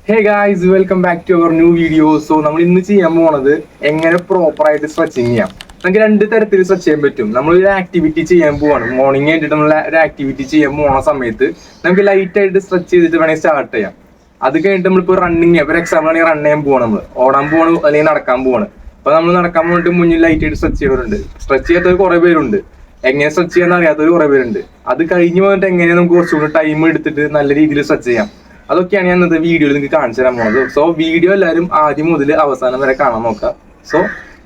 Hey guys, welcome back to our new video. So നമ്മൾ ഇന്ന് ചെയ്യാൻ പോണത് എങ്ങനെ പ്രോപ്പർ ആയിട്ട് സ്ട്രെച്ചിങ് ചെയ്യാം. നമുക്ക് രണ്ട് തരത്തിൽ സ്ട്രെച്ച് ചെയ്യാൻ പറ്റും. നമ്മൾ ഒരു ആക്ടിവിറ്റി ചെയ്യാൻ പോവാണ്, മോർണിംഗ് ആയിട്ട് നമ്മൾ ഒരു ആക്ടിവിറ്റി ചെയ്യാൻ പോണ സമയത്ത് നമുക്ക് ലൈറ്റ് ആയിട്ട് സ്ട്രെച്ച് ചെയ്തിട്ട് വേണമെങ്കിൽ സ്റ്റാർട്ട് ചെയ്യാം. അത് കഴിഞ്ഞിട്ട് നമ്മളിപ്പോൾ റണ്ണിങ്, ഒരു എക്സാമ്പിൾ ആണെങ്കിൽ റൺ ചെയ്യാൻ പോവാണ്, നമ്മൾ ഓടാൻ പോവാണ് അല്ലെങ്കിൽ നടക്കാൻ പോവാണ്. അപ്പൊ നമ്മൾ നടക്കാൻ പോയിട്ട് മുന്നിൽ ലൈറ്റ് ആയിട്ട് സ്ട്രെച്ച് ചെയ്യുന്നവരുണ്ട്, സ്ട്രെച്ച് ചെയ്യാത്തവർ കുറെ പേരുണ്ട്, എങ്ങനെ സ്ട്രെച്ച് ചെയ്യാൻ അറിയാത്തവർ കുറെ പേരുണ്ട്. അത് കഴിഞ്ഞ് പോയിട്ട് എങ്ങനെയാണ് നമുക്ക് കുറച്ചുകൂടി ടൈം എടുത്തിട്ട് നല്ല രീതിയിൽ സ്ട്രെച്ച് ചെയ്യാം, അതൊക്കെയാണ് ഞാൻ ഇന്നത്തെ വീഡിയോയിൽ നിങ്ങൾക്ക് കാണിച്ചു തരാൻ പോകുന്നത്. സോ വീഡിയോ എല്ലാവരും ആദ്യം മുതൽ അവസാനം വരെ കാണാൻ നോക്കുക. സോ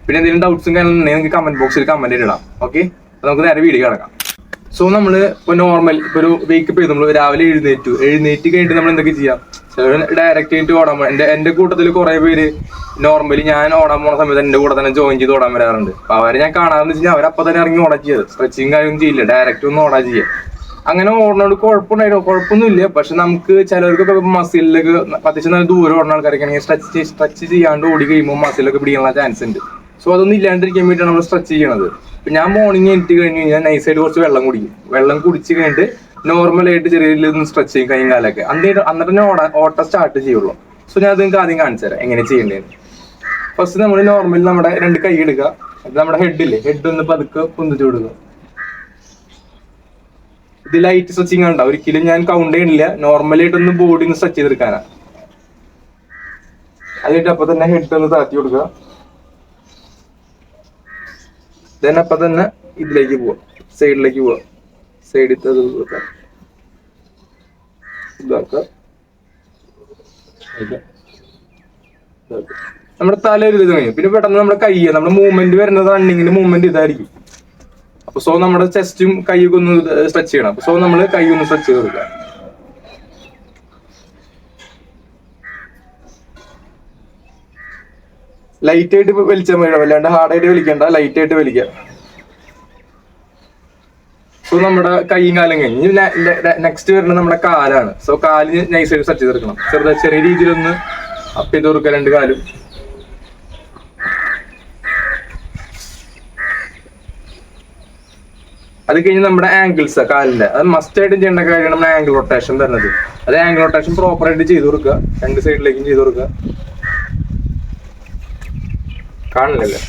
പിന്നെ എന്തെങ്കിലും ഡൗട്ട്സും കാര്യങ്ങളും ഉണ്ടെങ്കിൽ നിങ്ങൾക്ക് കമന്റ് ബോക്സിൽ കമന്റ് ഇടാം. ഓക്കെ, നമുക്ക് നേരെ വീഡിയോ കിടക്കാം. സോ നമ്മൾ ഇപ്പോൾ നോർമൽ ഇപ്പോൾ ഒരു വേക്കപ്പ് ചെയ്ത് നമ്മൾ രാവിലെ എഴുന്നേറ്റ് കഴിഞ്ഞിട്ട് നമ്മൾ എന്തൊക്കെ ചെയ്യാം? ഡയറക്റ്റ് ആയിട്ട് ഓടാൻ പോകാം. എന്റെ കൂട്ടത്തിൽ കുറെ പേര് നോർമലി ഞാൻ ഓടാൻ പോണ സമയത്ത് എന്റെ കൂടെ തന്നെ ജോയിൻ ചെയ്ത് ഓടാൻ വരാറുണ്ട്. അപ്പൊ അവരെ ഞാൻ കാണാറെന്ന് വെച്ചാൽ അവരപ്പം തന്നെ ഇറങ്ങി ഓടാൻ ചെയ്ത് സ്ട്രെച്ചിങ് കാര്യമൊന്നും ചെയ്യില്ല, ഡയറക്റ്റ് ഒന്നും ഓടാൻ ചെയ്യുക. അങ്ങനെ ഓടുന്നോട് കുഴപ്പമൊന്നുമില്ല. പക്ഷെ നമുക്ക് ചിലർക്കൊക്കെ മസിലിലേക്ക് അത്യാവശ്യം നല്ല ദൂരം ഓടുന്ന ആൾക്കാരൊക്കെ സ്ട്രെച്ച് ചെയ്യാണ്ട് ഓടി കഴിയുമ്പോൾ മസിലൊക്കെ പിടിക്കാനുള്ള ചാൻസ് ഉണ്ട്. സോ അതൊന്നും ഇല്ലാണ്ടിരിക്കാൻ വേണ്ടിയിട്ടാണ് നമ്മൾ സ്ട്രെച്ച് ചെയ്യണത്. ഇപ്പൊ ഞാൻ മോർണിംഗ് എണീറ്റ് കഴിഞ്ഞ് കഴിഞ്ഞാൽ നൈസായിട്ട് കുറച്ച് വെള്ളം കുടിക്കും. വെള്ളം കുടിച്ച് കഴിഞ്ഞിട്ട് നോർമലായിട്ട് ചെറിയ രീതിയിൽ സ്ട്രെച്ച് ചെയ്യും കൈയും കാലൊക്കെ. എന്നിട്ട് തന്നെ ഓട്ടം സ്റ്റാർട്ട് ചെയ്യുള്ളൂ. സോ ഞാൻ അത് നിങ്ങൾക്ക് ആദ്യം കാണിച്ചു തരാം എങ്ങനെ ചെയ്യേണ്ടതെന്ന്. ഫസ്റ്റ് നമ്മൾ നോർമലി നമ്മുടെ രണ്ട് കൈ എടുക്കുക, അത് നമ്മുടെ ഹെഡ് ഒന്ന് പതുക്കെ പൊന്തിച്ചു കൊടുക്കുക. ഇത് ലൈറ്റ് സ്ട്രെച്ചിങ് ആണ്, ഒരിക്കലും ഞാൻ കൗണ്ട് ചെയ്യണില്ല, നോർമലായിട്ടൊന്ന് ബോഡി ഒന്ന് സ്ട്രെച്ച് ചെയ്തെടുക്കാനാ. അതിട്ട് അപ്പൊ തന്നെ ഹെഡ് ഒന്ന് താത്തി കൊടുക്കുക. ദെൻ അപ്പൊ തന്നെ ഇതിലേക്ക് പോവാ, സൈഡിലേക്ക് പോവാ, സൈഡിൽ ഇതാക്കുക. നമ്മുടെ തല ഒരു ഇത് കഴിഞ്ഞു. പിന്നെ പെട്ടെന്ന് നമ്മുടെ കൈ, നമ്മുടെ മൂവ്മെന്റ് വരുന്നത് റണ്ണിങ്ങിന്റെ മൂവ്മെന്റ് ഇതായിരിക്കും. അപ്പൊ സോ നമ്മുടെ ചെസ്റ്റും കൈയൊക്കെ ഒന്ന് സ്ട്രെച്ച് ചെയ്യണം. സോ നമ്മൾ കൈ ഒന്ന് സ്ട്രെച്ച് ചെയ്ത് കൊടുക്കുക. ലൈറ്റ് ആയിട്ട് വലിച്ചാൽ മതി, വല്ലാണ്ട് ഹാർഡായിട്ട് വലിക്കണ്ട, ലൈറ്റ് ആയിട്ട് വലിക്കുക. സോ നമ്മുടെ കൈയും കാലും കഴിഞ്ഞ് നെക്സ്റ്റ് വരുന്നത് നമ്മുടെ കാലാണ്. സോ കാല് നൈസായിട്ട് സ്ട്രെച്ച് ചെയ്തെടുക്കണം. ചെറിയ രീതിയിലൊന്ന് അപ്പ് ചെയ്ത് കൊടുക്കുക രണ്ട് കാലും. അത് കഴിഞ്ഞ് നമ്മുടെ ആംഗിൾസ് കാലിന്റെ, അത് മസ്റ്റ് ആയിട്ട് ചെയ്യേണ്ട കാര്യമാണ് നമ്മുടെ ആംഗിൾ റൊട്ടേഷൻ വരുന്നത്. അത് ആംഗിൾ റൊട്ടേഷൻ പ്രോപ്പർ ആയിട്ട് ചെയ്ത് കൊടുക്കുക, രണ്ട് സൈഡിലേക്കും ചെയ്ത് കൊടുക്കുക. കാണില്ലല്ലേ?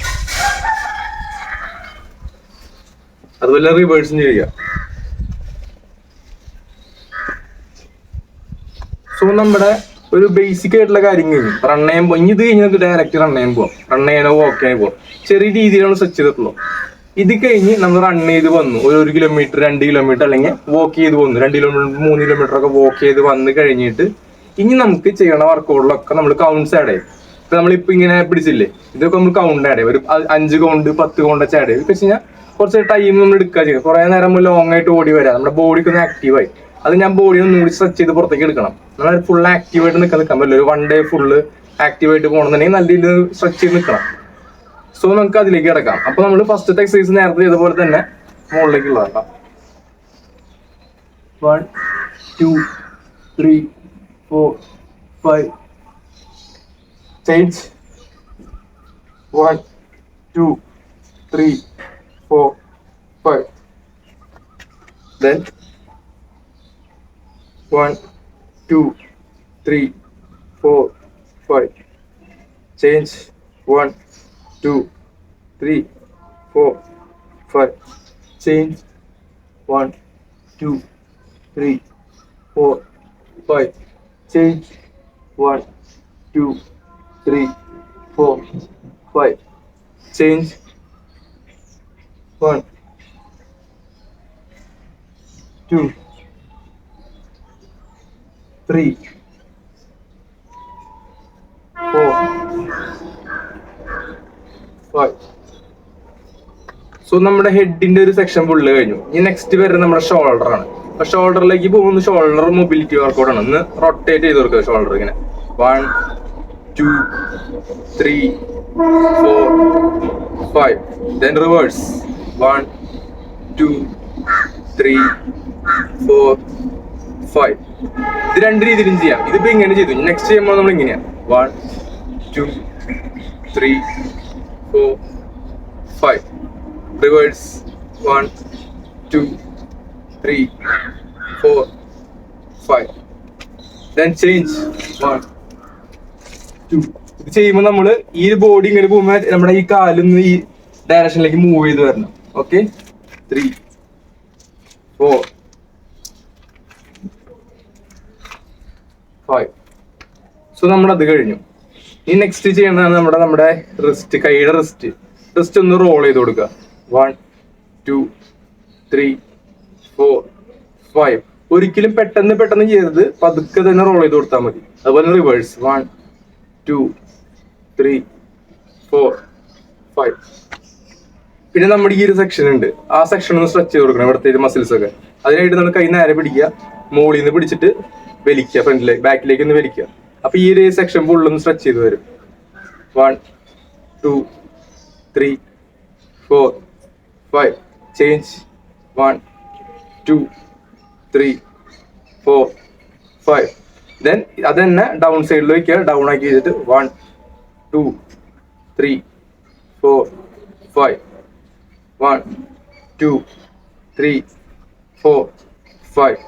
അതുപോലെ റിവേഴ്സും ചെയ്യുക. സോ നമ്മുടെ ഒരു ബേസിക് ആയിട്ടുള്ള കാര്യം കഴിഞ്ഞു. റൺ ചെയ്യുമ്പോൾ ഇനി ഇത് കഴിഞ്ഞ് നമുക്ക് ഡയറക്റ്റ് റൺ ചെയ്യാൻ പോവാം. റൺ ചെയ്യാനോ വോക്ക് ചെയ്യാനോ പോവാം. ചെറിയ രീതിയിലാണ് സ്ട്രെച്ച് ചെയ്തിട്ടുള്ളൂ. ഇത് കഴിഞ്ഞ് നമ്മൾ റൺ ചെയ്ത് വന്നു, ഒരു കിലോമീറ്റർ 2 കിലോമീറ്റർ അല്ലെങ്കിൽ വോക്ക് ചെയ്ത് വന്നു, 2 കിലോമീറ്റർ 3 കിലോമീറ്റർ ഒക്കെ വോക്ക് ചെയ്ത് വന്ന് കഴിഞ്ഞിട്ട് ഇനി നമുക്ക് ചെയ്യണ വർക്കൗട്ടിലൊക്കെ നമ്മൾ കൗണ്ട്സ് ആഡ് ചെയ്യും. ഇപ്പൊ നമ്മളിപ്പോ ഇങ്ങനെ പിടിച്ചില്ലേ, ഇതൊക്കെ നമ്മൾ കൗണ്ട് ആഡ് ചെയ്യും. ഒരു 5 കൗണ്ട് 10 കൗണ്ട് വെച്ച് ആഡ് ചെയ്യും. വെച്ച് കഴിഞ്ഞാൽ കുറച്ച് ടൈം നമ്മൾ എടുക്കുക ചെയ്യുക. കുറെ നേരം ലോങ് ആയിട്ട് ഓടി വരാം, നമ്മുടെ ബോഡിക്ക് ഒന്ന് ആക്റ്റീവായി. അത് ഞാൻ ബോഡി ഒന്ന് കൂടി സ്ട്രെച്ച് ചെയ്ത് പുറത്തേക്ക് എടുക്കണം. നമ്മൾ ഫുൾ ആക്റ്റീവായിട്ട് നിൽക്കാൻ പറ്റില്ല. ഒരു 1 ഡേ ഫുള്ള് ആക്റ്റീവായിട്ട് പോകണമെന്നുണ്ടെങ്കിൽ നല്ല രീതിയിൽ സ്ട്രെച്ച് ചെയ്ത് നിൽക്കണം. സോ നമുക്ക് അതിലേക്ക് കിടക്കാം. അപ്പൊ നമ്മൾ ഫസ്റ്റത്തെ എക്സസൈസ് നേരത്തെ ചെയ്തപോലെ തന്നെ മുകളിലേക്കുള്ളതാക്കാം. 1 2 3 4 5 change. 1 2 3 4 5. Then 1 2 3 4 5. Change. 1 2 3 4 5. Change. 1 2 3 4 5. Change. 1 2 3 4 5. Change. 1 2 3 4 5. So നമ്മുടെ ഹെഡിന്റെ ഒരു സെക്ഷൻ ഫുള്ള് കഴിഞ്ഞു. ഇനി നെക്സ്റ്റ് വരുന്നത് നമ്മുടെ ഷോൾഡർ ആണ്. അപ്പൊ ഷോൾഡറിലേക്ക് പോകുന്ന ഷോൾഡർ മൊബിലിറ്റി വർക്കൗട്ട് ആണ്. ഒന്ന് റൊട്ടേറ്റ് ചെയ്ത് കൊടുക്കുക ഷോൾഡർ ഇങ്ങനെ. 1 2 3 4 5. Then reverse. 1 2 3 4 5. ഇത് രണ്ട് രീതിയിലും ചെയ്യാം. ഇതിപ്പോ ഇങ്ങനെ ചെയ്തു. നെക്സ്റ്റ് ചെയ്യുമ്പോൾ നമ്മൾ ഇങ്ങനെയാണ്. 1 2 3 4 5. Reverse. 1 2 3 4 5. Then change. 1 2. ഇത് ചെയ്യുമ്പോൾ നമ്മള് ഈ ഒരു ബോഡി ഇങ്ങനെ പോകുമ്പോൾ നമ്മുടെ ഈ കാലിന്ന് ഈ ഡയറക്ഷനിലേക്ക് മൂവ് ചെയ്ത് വരണം. ഓക്കെ, 3, 4, 5. സോ നമ്മളത് കഴിഞ്ഞു. ഈ നെക്സ്റ്റ് ചെയ്യേണ്ടതാണ് നമ്മുടെ റിസ്റ്റ്, കൈയുടെ റിസ്റ്റ് ഒന്ന് റോൾ ചെയ്ത് കൊടുക്കുക. 1, 2, 3, 4, 5. ഒരിക്കലും പെട്ടെന്ന് ചെയ്യരുത്, പതുക്കെ തന്നെ റോൾ ചെയ്ത് കൊടുത്താൽ മതി. അതുപോലെ റിവേഴ്സ് 1, 2, 3, 4, 5. പിന്നെ നമ്മുടെ ഈ ഒരു സെക്ഷൻ ഉണ്ട്, ആ സെക്ഷൻ ഒന്ന് സ്ട്രെച്ച് ചെയ്ത് കൊടുക്കണം, ഇവിടുത്തെ മസിൽസ് ഒക്കെ. അതിനായിട്ട് നമ്മൾ കൈ നേരെ പിടിക്കുക, മുകളിൽ നിന്ന് പിടിച്ചിട്ട് വലിക്കുക, ഫ്രണ്ടിലേക്ക് ബാക്കിലേക്ക് ഒന്ന് വലിക്കുക. അപ്പൊ ഈ ഒരു സെക്ഷൻ ഫുള്ളൊന്ന് സ്ട്രെച്ച് ചെയ്ത് വരും. 1, 2, 3, 4, 5. ചേഞ്ച്. 1, 2, 3, 4, 5. ദെൻ അത് തന്നെ ഡൗൺ സൈഡിൽ വയ്ക്കുക, ഡൗൺ ആക്കി വെച്ചിട്ട് 1, 2, 3, 4, 5. 1, 2, 3, 4, 5.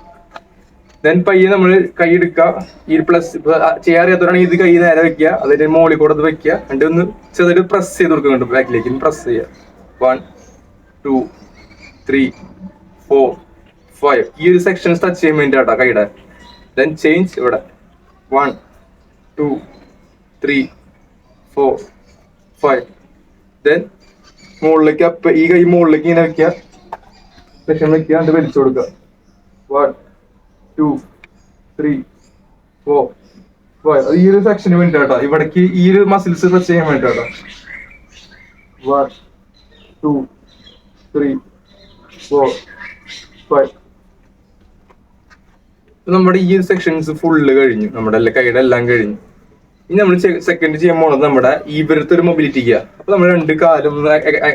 ദെൻ പയ്യെ നമ്മൾ കൈ എടുക്കുക, ഈ പ്ലസ് ചെയ്യാറിയാത്തവരാണെങ്കിൽ ഇത് കൈ നേരെ വെക്കുക, അതിന്റെ മോളിൽ കൂടെ അത് വെക്കുക, എന്നിട്ട് ഒന്ന് ചെറുതായിട്ട് പ്രസ് ചെയ്ത് കൊടുക്കുന്നുണ്ട്, ബാക്കിലേക്ക് പ്രസ് ചെയ്യുക. 1, 2, 3, 4, 5. ഈ ഒരു സെക്ഷൻ ടച്ച് ചെയ്യാൻ വേണ്ടിയിട്ടാ കൈയുടെ. Then change. ഇവിടെ 1, 2, 3, 4, 5. ദെൻ മുകളിലേക്ക് അപ്പ്, ഈ കൈ മുകളിലേക്ക് ഇങ്ങനെ വെക്കുക, സെക്ഷൻ വെക്കുക, എന്നിട്ട് വലിച്ചു കൊടുക്കുക. 1, 2, 3, 4, 5. ഈ ഒരു സെക്ഷന് വേണ്ടിട്ടാ, ഇവിടേക്ക് ഈ ഒരു മസിൽസ് ടച്ച് ചെയ്യാൻ വേണ്ടിട്ടാ. 1, 2, 3, 4, 5. നമ്മുടെ ഈ ഒരു സെക്ഷൻസ് ഫുള്ള് കഴിഞ്ഞു, നമ്മുടെ കൈയുടെ എല്ലാം കഴിഞ്ഞു. ഇനി നമ്മൾ സെക്കൻഡ് ചെയ്യാൻ പോണത് നമ്മുടെ ഇവിടുത്തെ ഒരു മൊബിലിറ്റിക്കുക. അപ്പൊ നമ്മൾ രണ്ട് കാലും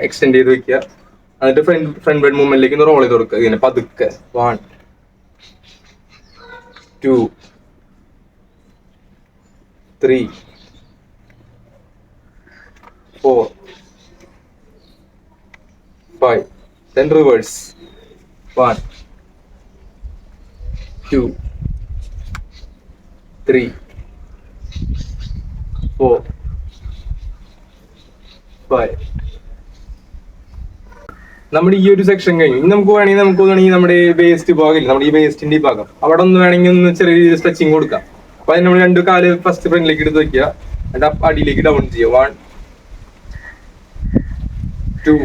എക്സ്റ്റെൻഡ് ചെയ്ത് വെക്കുക, എന്നിട്ട് ഫ്രണ്ട് ബെഡ് മൂവ്മെന്റിലേക്ക് ഒന്ന് റോൾ ചെയ്ത് കൊടുക്കുക, ഇങ്ങനെ പതുക്കെ. 1, 2, 3, 4, 5. Then reverse. 1, 2, 3, 4, 5. നമ്മുടെ ഈ ഒരു സെക്ഷൻ കഴിഞ്ഞു. ഇനി നമുക്ക് വേണമെങ്കിൽ നമ്മുടെ വേസ്റ്റ് ഭാഗമില്ല, നമ്മുടെ ഈ വേസ്റ്റിന്റെ ഈ ഭാഗം, അവിടെ ഒന്ന് വേണമെങ്കിൽ ഒന്ന് ചെറിയ സ്ട്രെച്ചിങ് കൊടുക്കാം. അപ്പൊ അതിന് നമ്മൾ രണ്ട് കാല് ഫസ്റ്റ് ഫ്രണ്ടിലേക്ക് എടുത്ത് വെക്കുക, എന്നിട്ട് അടിയിലേക്ക് ഡൗൺ ചെയ്യുക. 1, 2,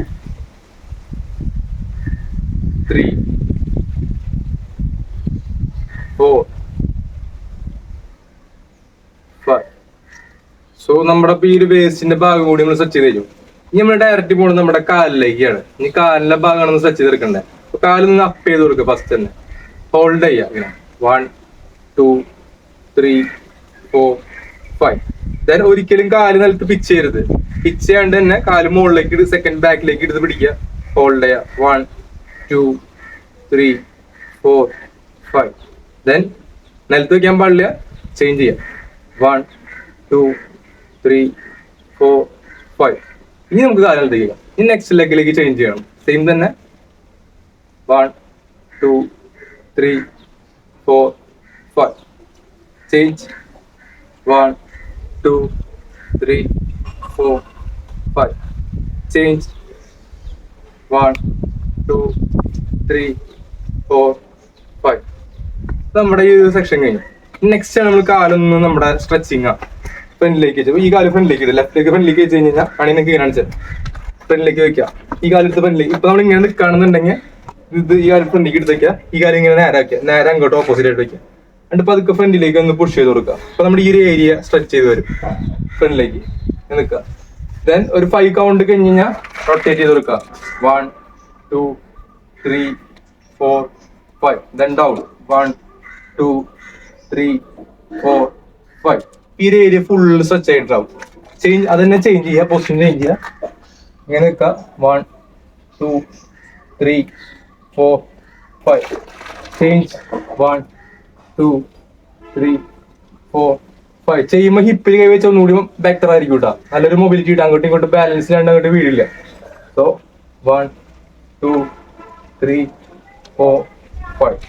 3, 4, 5. സോ നമ്മുടെ ഈ ഒരു വേസ്റ്റിന്റെ ഭാഗം കൂടി നമ്മൾ സ്ട്രെച്ച് ചെയ്ത് കഴിഞ്ഞു. ഇനി നമ്മൾ ഡയറക്റ്റ് പോകുന്നത് നമ്മുടെ കാലിലേക്കാണ്. ഇനി കാലിന്റെ ഭാഗമാണ് സ്ട്രെച്ച് ചെയ്തെടുക്കണ്ടേ. അപ്പൊ കാലിൽ നിന്ന് അപ്പ് ചെയ്ത് കൊടുക്കുക, ഫസ്റ്റ് തന്നെ ഹോൾഡ് ചെയ്യുക ഇങ്ങനെ. 1, 2, 3, 4, 5. ദെൻ ഒരിക്കലും കാല് നിലത്ത് പിച്ച് ചെയ്യരുത്. പിച്ച് ചെയ്യാണ്ട് തന്നെ കാല് മുകളിലേക്ക് സെക്കൻഡ് ബാക്കിലേക്ക് എടുത്ത് പിടിക്കുക, ഹോൾഡ് ചെയ്യുക. 1, 2, 3, 4, 5. ദെൻ നിലത്ത് വെക്കാൻ പാടില്ല, ചേഞ്ച് ചെയ്യാം. 1, 2, 3, 4, 5. ഇനി നമുക്ക് കാലം ചെയ്യാം. ഇനി നെക്സ്റ്റ് ലെഗിലേക്ക് ചേഞ്ച് ചെയ്യണം, സെയിം തന്നെ. 1, 2, 3, 4, 5. ചേഞ്ച്. 1, 2, 3, 4, 5. ചേഞ്ച്. 1, 2, 3, 4, 5. നമ്മുടെ ഈ സെക്ഷൻ കഴിഞ്ഞു. നെക്സ്റ്റ് ആണ് നമ്മൾ കാലൊന്ന് നമ്മുടെ സ്ട്രെച്ചിങ് ആണ്. ഫ്രണ്ടിലേക്ക് വെച്ചു, ഈ കാല് ഫ്രണ്ടിലേക്ക് ഇടും, ലെഫ്റ്റിലേക്ക് ഫ്രണ്ടിലേക്ക് വെച്ച് കഴിഞ്ഞാൽ ആണെങ്കിൽ നിങ്ങൾക്ക് ഇങ്ങനെ വെച്ചാൽ ഫ്രണ്ടിലേക്ക് വെക്കുക. ഈ കാലത്ത് ഫ്രണ്ടിലേക്ക് ഇപ്പൊ നമ്മൾ ഇങ്ങനെ നിൽക്കുകയാണെന്നുണ്ടെങ്കിൽ ഇത് ഈ കാലത്ത് ഫ്രണ്ടിലേക്ക് എടുത്ത് വെക്കുക, ഈ കാര്യം ഇങ്ങനെ നേരെ വെക്കുക, നേരെ അങ്ങോട്ട് ഓപ്പോസിറ്റ് ആയിട്ട് വെക്കുക, എന്നിട്ട് പതുക്കെ ഫ്രണ്ടിലേക്ക് ഒന്ന് പുഷ് ചെയ്ത് കൊടുക്കുക. അപ്പൊ നമ്മുടെ ഈ ഒരു ഏരിയ സ്ട്രെച്ച് ചെയ്ത് വരും, ഫ്രണ്ടിലേക്ക് നിൽക്കുക. ദെൻ ഒരു 5 കൗണ്ട് കഴിഞ്ഞ് കഴിഞ്ഞാൽ റൊട്ടേറ്റ് ചെയ്ത് കൊടുക്കുക. 1, 2, 3, 4, 5. Then down. 1, 2, 3, 4, 5. ഈ ഒരു ഏരിയ ഫുള്ള് സ്ട്രെച്ച് ആയിട്ടാവും. ചേഞ്ച് അത് തന്നെ ചേഞ്ച് ചെയ്യുക, പൊസിഷൻ ചേഞ്ച് ചെയ്യുക, ഇങ്ങനെ നിൽക്കുക. 1, 2, 3, 4, 5. ചേഞ്ച്. 1, 2, 3, 4, 5. ചെയ്യുമ്പോൾ ഹിപ്പിൽ കൈ വെച്ച് ഒന്നുകൂടി ബെറ്റർ ആയിരിക്കും കേട്ടോ. നല്ലൊരു മൊബിലിറ്റി കിട്ടും, അങ്ങോട്ടും ഇങ്ങോട്ടും ബാലൻസ് ഇല്ലാണ്ട് അങ്ങോട്ട് വീഴില്ല. സോ 1, 2, 3, 4, 5.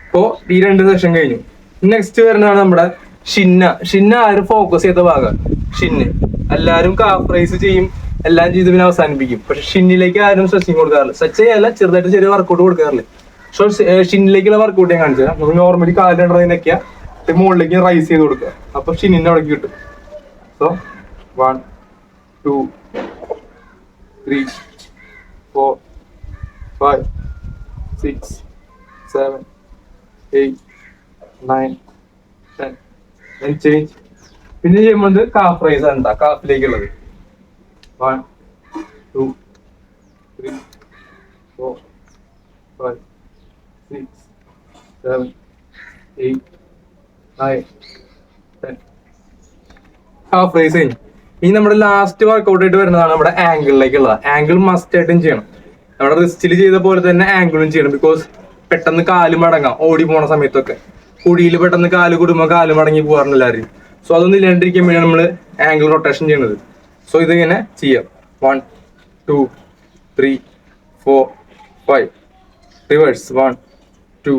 അപ്പോ ഈ 2 സെഷൻ കഴിഞ്ഞു. നെക്സ്റ്റ് വരുന്നതാണ് നമ്മുടെ ഷിന്ന ആരും ഫോക്കസ് ചെയ്ത ഭാഗം. എല്ലാരും കാഫ് റൈസ് ചെയ്യും, എല്ലാം ചെയ്ത് പിന്നെ അവസാനിപ്പിക്കും. പക്ഷെ ഷിന്നിലേക്ക് ആരും സ്ട്രെച്ചിങ് കൊടുക്കാറില്ല. സ്ട്രെച്ച് ചെയ്യാല്ല, ചെറുതായിട്ട് ചെറിയ വർക്കൗട്ട് കൊടുക്കാറില്ല. സോ ഷിന്നിലേക്കുള്ള വർക്കൗട്ട് ഞാൻ കാണിച്ചു തരാം. നമുക്ക് നോർമലി കാലിടറതിനൊക്കെയാ മുകളിലേക്ക് റൈസ് ചെയ്ത് കൊടുക്കുക. അപ്പൊ ഷിന്നിന്റെ അവിടെ കിട്ടും. So 1 2 3 4 5 6 7 8 9 10 then change. പിന്നെ ചെയ്യുമ്പോൾ കാഫ് റൈസ് ആണ് കാഫിലേക്കുള്ളത്. 1 2 3 4 5 6 7 8 9 10 ഹാഫ് റൈസ് കഴിഞ്ഞു. ഇനി നമ്മുടെ ലാസ്റ്റ് വർക്കൗട്ട് ആയിട്ട് വരുന്നതാണ് നമ്മുടെ ആംഗിളിലേക്കുള്ളത്. ആംഗിൾ മസ്റ്റ് ആയിട്ടും ചെയ്യണം. നമ്മുടെ റിസ്റ്റിൽ ചെയ്ത പോലെ തന്നെ ആംഗിളും ചെയ്യണം. ബിക്കോസ് പെട്ടെന്ന് കാല് മടങ്ങാം ഓടി പോണ സമയത്തൊക്കെ. കുടിയിൽ പെട്ടെന്ന് കാല് കൂടുമ്പോൾ കാല് മടങ്ങി പോകാറുണ്ട് എല്ലാവരും. സോ അതൊന്നും ഇല്ലാണ്ടിരിക്കാൻ വേണ്ടിയാണ് നമ്മൾ ആംഗിൾ റൊട്ടേഷൻ ചെയ്യുന്നത്. സോ ഇതിങ്ങനെ ചെയ്യാം. 1 2 3 4 5 റിവേഴ്സ് 1 2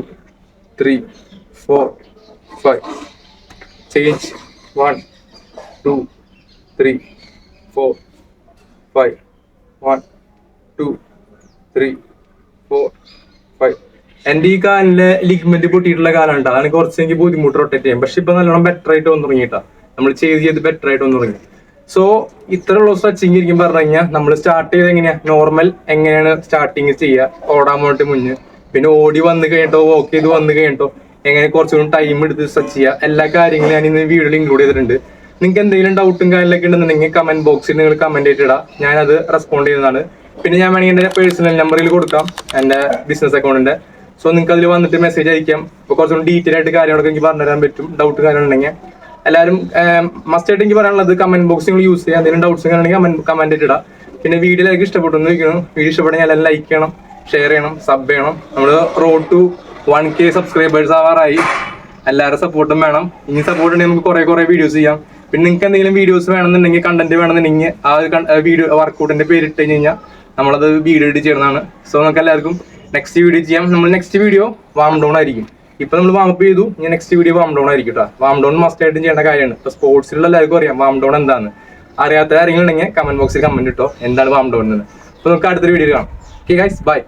3 4 5 ചേഞ്ച് 1 2 3 4 5 1 2 3 4 5. എന്റെ ഈ കാലിന്റെ ലിഗ്മെന്റ് പൊട്ടിയിട്ടുള്ള കാലാണ്. അതാണ് കുറച്ച് എനിക്ക് ബുദ്ധിമുട്ട് റൊട്ടേറ്റ് ചെയ്യാം. പക്ഷെ ഇപ്പൊ നല്ലോണം ബെറ്റർ ആയിട്ട് വന്നു തുടങ്ങിയിട്ടാ. നമ്മൾ ചെയ്ത് ബെറ്റർ ആയിട്ട് വന്നു തുടങ്ങി. സോ ഇത്രയുള്ള സ്ട്രെച്ചിങ് ഇരിക്കും പറഞ്ഞു കഴിഞ്ഞാൽ നമ്മൾ സ്റ്റാർട്ട് ചെയ്ത് എങ്ങനെയാ നോർമൽ എങ്ങനെയാണ് സ്റ്റാർട്ടിങ് ചെയ്യുക, ഓടാൻ വേണ്ടി മുന്നേ, പിന്നെ ഓടി വന്ന് കഴിഞ്ഞിട്ടോ വോക്ക് ചെയ്ത് വന്ന് കഴിഞ്ഞിട്ടോ എങ്ങനെ കുറച്ചുകൂടി ടൈം എടുത്ത് സ്ട്രെച്ച് ചെയ്യുക, എല്ലാ കാര്യങ്ങളും ഞാൻ ഇന്ന് വീഡിയോയിൽ ഇൻക്ലൂഡ് ചെയ്തിട്ടുണ്ട്. നിങ്ങൾക്ക് എന്തെങ്കിലും ഡൗട്ടും കാര്യങ്ങളൊക്കെ ഉണ്ടെന്നുണ്ടെങ്കിൽ കമന്റ് ബോക്സിൽ നിങ്ങൾ കമന്റ് ആയിട്ട് ഇടാം. ഞാനത് റെസ്പോണ്ട് ചെയ്യുന്നതാണ്. പിന്നെ ഞാൻ വേണമെങ്കിൽ എൻ്റെ പേഴ്സണൽ നമ്പറിൽ കൊടുക്കാം, എൻ്റെ ബിസിനസ് അക്കൗണ്ടിന്റെ. സോ നിങ്ങൾക്ക് അതിൽ വന്നിട്ട് മെസ്സേജ് അയക്കാം. അപ്പോൾ കുറച്ചുകൂടി ഡീറ്റെയിൽ ആയിട്ട് കാര്യങ്ങളൊക്കെ എനിക്ക് പറഞ്ഞുതരാൻ പറ്റും. ഡൗട്ട് കാര്യങ്ങളുണ്ടെങ്കിൽ എല്ലാവരും മസ്റ്റ് ആയിട്ട് എനിക്ക് പറയാനുള്ളത് കമന്റ് ബോക്സ് നിങ്ങൾ യൂസ് ചെയ്യുക. എന്തെങ്കിലും ഡൗട്ട്സ് കാര്യമാണെങ്കിൽ കമന്റ് ആയിട്ട് ഇടാം. പിന്നെ വീഡിയോ എല്ലാവർക്കും ഇഷ്ടപ്പെട്ടു എന്ന് ചോദിക്കണം. വീഡിയോ ഇഷ്ടപ്പെട്ടെങ്കിൽ എല്ലാവരും ലൈക്ക് ചെയ്യണം, ഷെയർ ചെയ്യണം, സബ് ചെയ്യണം. നമ്മൾ റോഡ് ടു 1K സബ്സ്ക്രൈബേഴ്സ് ആവാറായി. എല്ലാവരും സപ്പോർട്ടും വേണം. ഇനി സപ്പോർട്ട് ഉണ്ടെങ്കിൽ നമുക്ക് കുറേ വീഡിയോസ് ചെയ്യാം. പിന്നെ നിങ്ങൾക്ക് എന്തെങ്കിലും വീഡിയോസ് വേണമെന്നുണ്ടെങ്കിൽ കണ്ടന്റ് വേണമെന്നുണ്ടെങ്കിൽ ആ ഒരു വീഡിയോ വർക്കൗട്ടിന്റെ പേര് ഇട്ട് കഴിഞ്ഞാൽ നമ്മളത് വീഡിയോ എഡിറ്റ് ചെയ്യുന്നതാണ്. സോ നമുക്ക് എല്ലാവർക്കും നെക്സ്റ്റ് വീഡിയോ ചെയ്യാം. നമ്മൾ നെക്സ്റ്റ് വീഡിയോ വാം ഡൗൺ ആയിരിക്കും. ഇപ്പൊ നമ്മൾ വാം അപ്പ് ചെയ്തു, ഇനി നെക്സ്റ്റ് വീഡിയോ വാം ഡൗൺ ആയിരിക്കും കേട്ടോ. വാം ഡൗൺ മസ്റ്റ് ആയിട്ടും ചെയ്യേണ്ട കാര്യമാണ്. ഇപ്പൊ സ്പോർട്സിലുള്ള എല്ലാവർക്കും അറിയാം വാം ഡൗൺ എന്താണെന്ന്. അറിയാത്ത ആരെങ്കിലും ഉണ്ടെങ്കിൽ കമന്റ് ബോക്സിൽ കമന്റ് ഇട്ടോ എന്താണ് വാം ഡൗൺ എന്ന്. അപ്പൊ നമുക്ക് അടുത്തൊരു വീഡിയോ കാണാം. Okay guys, by.